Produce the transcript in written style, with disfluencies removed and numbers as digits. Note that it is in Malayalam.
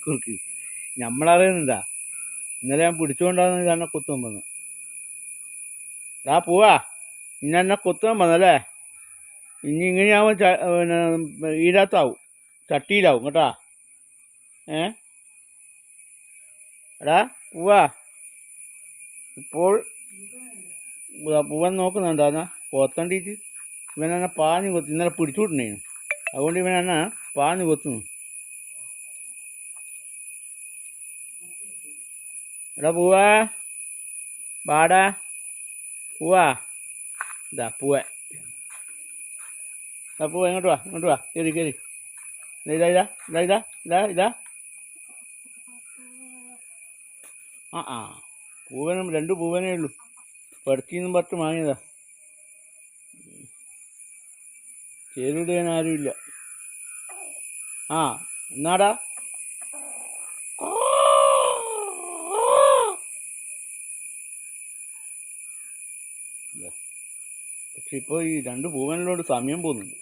കുറുക്കി നമ്മളറിയുന്നുണ്ടാ. ഇന്നലെ ഞാൻ പിടിച്ചുകൊണ്ടാന്ന് തന്നെ കുത്താൻ വന്നു. പോവാ ഇന്ന എന്നെ കുത്താൻ വന്നല്ലേ. ഇനി ഇങ്ങനെയാവുമ്പോൾ പിന്നെ ഈരാത്താവും, ചട്ടിയിലാവും കേട്ടാ. എടാ പോവാ. ഇപ്പോൾ പൂവൻ നോക്കുന്നുണ്ടോ എന്നാ കൊത്തണ്ടിട്ട്. ഇവനെന്നെ പാഞ്ഞു കൊത്തി. ഇന്നലെ പിടിച്ചുവിട്ടണേനു, അതുകൊണ്ട് ഇവനെന്നെ പാഞ്ഞു കൊത്തുന്നു. എടാ പൂവാ, വാടാ പൂവാ. ഇതാ പൂവ. പൂവ ഇങ്ങോട്ട് വാ കയറി കയറി. ഇതാ ഇതാ ഇതാ ഇതാ ഇതാ ഇതാ. പൂവനും 2 പൂവനേ ഉള്ളൂ. പെടക്കിന്നും പത്ത് വാങ്ങിയതാ. ചേരുവിടാൻ ആരുമില്ല. എന്നാടാ. പക്ഷെ ഇപ്പോൾ ഈ 2 പൂവനിലോട് സമയം പോകുന്നുണ്ട്.